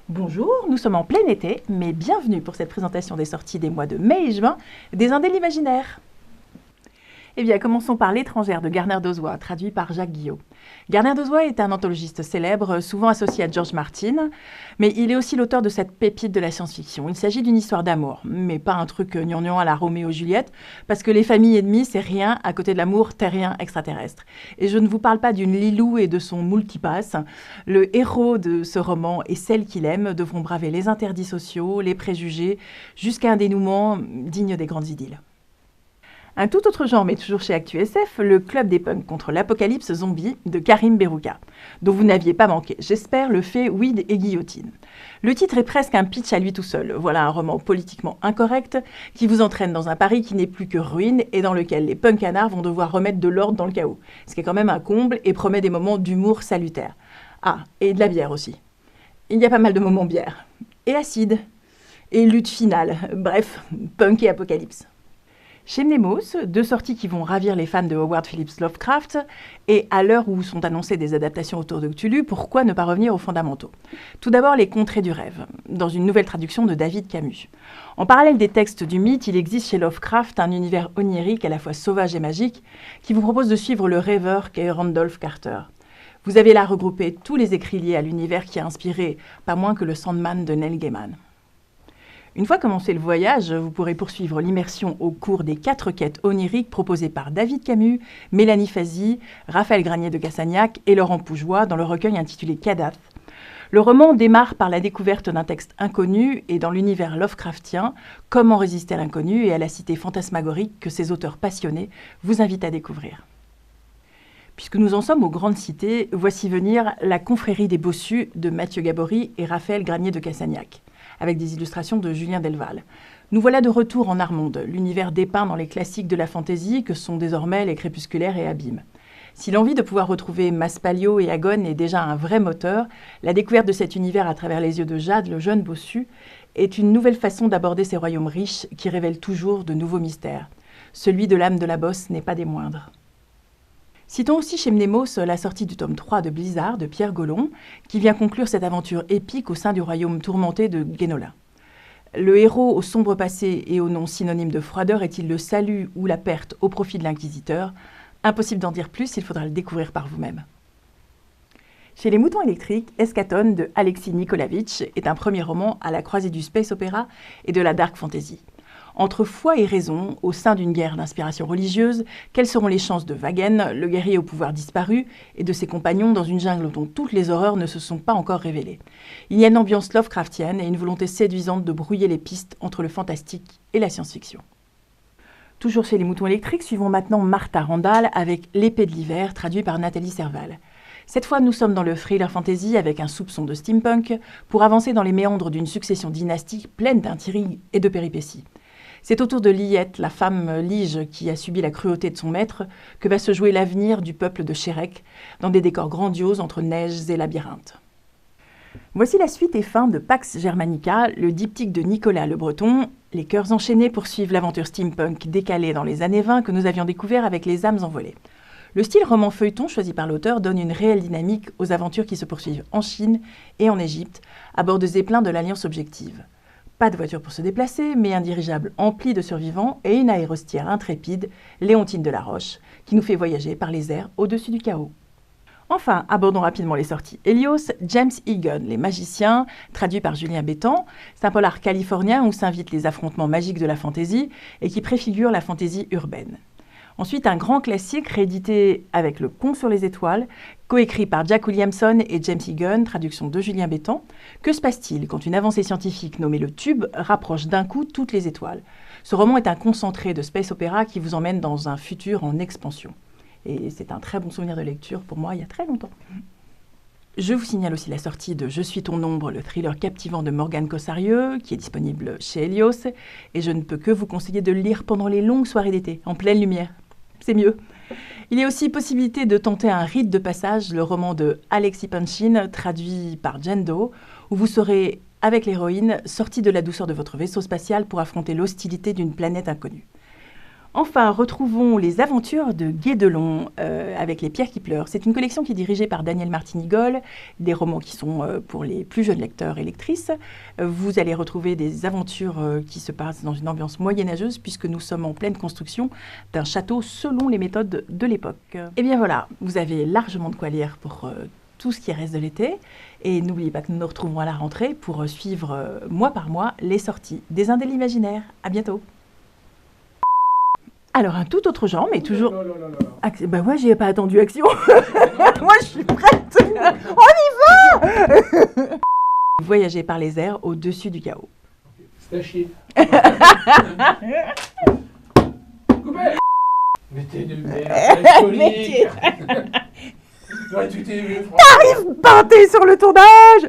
Bonjour, nous sommes en plein été, mais bienvenue pour cette présentation des sorties des mois de mai et juin des Indes de l'imaginaire. Eh bien, commençons par L'étrangère de Garner Dozois, traduit par Jacques Guillot. Garner Dozois est un anthologiste célèbre, souvent associé à George Martin, mais il est aussi l'auteur de cette pépite de la science-fiction. Il s'agit d'une histoire d'amour, mais pas un truc gnangnan à la Roméo et Juliette, parce que les familles ennemies, c'est rien à côté de l'amour terrien extraterrestre. Et je ne vous parle pas d'une Lilou et de son multipass. Le héros de ce roman et celle qu'il aime devront braver les interdits sociaux, les préjugés, jusqu'à un dénouement digne des grandes idylles. Un tout autre genre, mais toujours chez ActuSF, le Club des punks contre l'apocalypse zombie de Karim Berouka, dont vous n'aviez pas manqué, j'espère, le fait weed et guillotine. Le titre est presque un pitch à lui tout seul. Voilà un roman politiquement incorrect qui vous entraîne dans un Paris qui n'est plus que ruine et dans lequel les punks canards vont devoir remettre de l'ordre dans le chaos. Ce qui est quand même un comble et promet des moments d'humour salutaire. Ah, et de la bière aussi. Il y a pas mal de moments bière. Et acide. Et lutte finale. Bref, punk et apocalypse. Chez Mnemos, deux sorties qui vont ravir les fans de Howard Phillips Lovecraft, et à l'heure où sont annoncées des adaptations autour de Cthulhu, pourquoi ne pas revenir aux fondamentaux? Tout d'abord, Les Contrées du rêve, dans une nouvelle traduction de David Camus. En parallèle des textes du mythe, il existe chez Lovecraft un univers onirique à la fois sauvage et magique, qui vous propose de suivre le rêveur qu'est Randolph Carter. Vous avez là regroupé tous les écrits liés à l'univers qui a inspiré pas moins que le Sandman de Neil Gaiman. Une fois commencé le voyage, vous pourrez poursuivre l'immersion au cours des 4 quêtes oniriques proposées par David Camus, Mélanie Fazi, Raphaël Granier de Cassagnac et Laurent Pougeois dans le recueil intitulé Kadath. Le roman démarre par la découverte d'un texte inconnu et dans l'univers Lovecraftien, comment résister à l'inconnu et à la cité fantasmagorique que ces auteurs passionnés vous invitent à découvrir. Puisque nous en sommes aux grandes cités, voici venir La confrérie des bossus de Mathieu Gabory et Raphaël Granier de Cassagnac, avec des illustrations de Julien Delval. Nous voilà de retour en Armonde, l'univers dépeint dans les classiques de la fantaisie que sont désormais les Crépusculaires et Abîme. Si l'envie de pouvoir retrouver Maspalio et Agone est déjà un vrai moteur, la découverte de cet univers à travers les yeux de Jade, le jeune bossu, est une nouvelle façon d'aborder ces royaumes riches qui révèlent toujours de nouveaux mystères. Celui de l'âme de la bosse n'est pas des moindres. Citons aussi chez Mnemos la sortie du tome 3 de Blizzard de Pierre Gollon, qui vient conclure cette aventure épique au sein du royaume tourmenté de Guénola. Le héros au sombre passé et au nom synonyme de froideur est-il le salut ou la perte au profit de l'inquisiteur? Impossible d'en dire plus, il faudra le découvrir par vous-même. Chez les moutons électriques, Eschaton de Alexis Nikolavitch est un premier roman à la croisée du space opéra et de la dark fantasy. Entre foi et raison, au sein d'une guerre d'inspiration religieuse, quelles seront les chances de Wagen, le guerrier au pouvoir disparu, et de ses compagnons dans une jungle dont toutes les horreurs ne se sont pas encore révélées? Il y a une ambiance Lovecraftienne et une volonté séduisante de brouiller les pistes entre le fantastique et la science-fiction. Toujours chez les moutons électriques, suivons maintenant Martha Randall avec L'épée de l'hiver, traduit par Nathalie Serval. Cette fois, nous sommes dans le thriller fantasy avec un soupçon de steampunk pour avancer dans les méandres d'une succession dynastique pleine d'intrigues et de péripéties. C'est autour de Liette, la femme lige qui a subi la cruauté de son maître, que va se jouer l'avenir du peuple de Chérec, dans des décors grandioses entre neiges et labyrinthes. Voici la suite et fin de Pax Germanica, le diptyque de Nicolas Le Breton. Les cœurs enchaînés poursuivent l'aventure steampunk décalée dans les années 20 que nous avions découvert avec Les âmes envolées. Le style roman feuilleton choisi par l'auteur donne une réelle dynamique aux aventures qui se poursuivent en Chine et en Égypte, à bord de zeppelins de l'Alliance Objective. Pas de voiture pour se déplacer, mais un dirigeable empli de survivants et une aérostière intrépide, Léontine de la Roche, qui nous fait voyager par les airs au-dessus du chaos. Enfin, abordons rapidement les sorties. Helios, James Egan, Les Magiciens, traduit par Julien Bétan. C'est un polar californien où s'invitent les affrontements magiques de la fantaisie et qui préfigure la fantaisie urbaine. Ensuite, un grand classique réédité avec Le Pont sur les étoiles, coécrit par Jack Williamson et James Egan, traduction de Julien Bétan. Que se passe-t-il quand une avancée scientifique nommée le Tube rapproche d'un coup toutes les étoiles? Ce roman est un concentré de space opéra qui vous emmène dans un futur en expansion. Et c'est un très bon souvenir de lecture pour moi il y a très longtemps. Je vous signale aussi la sortie de Je suis ton ombre, le thriller captivant de Morgane Cossarieux, qui est disponible chez Helios. Et je ne peux que vous conseiller de le lire pendant les longues soirées d'été, en pleine lumière. C'est mieux. Il y a aussi possibilité de tenter un rite de passage, le roman de Alexis Panshin, traduit par Jen Doe, où vous serez, avec l'héroïne, sorti de la douceur de votre vaisseau spatial pour affronter l'hostilité d'une planète inconnue. Enfin, retrouvons les aventures de Guédelon avec les pierres qui pleurent. C'est une collection qui est dirigée par Daniel Martinigol, des romans qui sont pour les plus jeunes lecteurs et lectrices. Vous allez retrouver des aventures qui se passent dans une ambiance moyenâgeuse puisque nous sommes en pleine construction d'un château selon les méthodes de l'époque. Et bien voilà, vous avez largement de quoi lire pour tout ce qui reste de l'été. Et n'oubliez pas que nous nous retrouvons à la rentrée pour suivre mois par mois les sorties des Indes de l'imaginaire. À bientôt. Alors, un tout autre genre, mais toujours... Bah ouais, j'ai pas attendu action. Moi, je suis prête. On y va. Voyager par les airs au-dessus du chaos. C'est à chier. Coupez. Mettez de merde, alcoolique. J'aurais tué, T'arrives, peinté sur le tournage.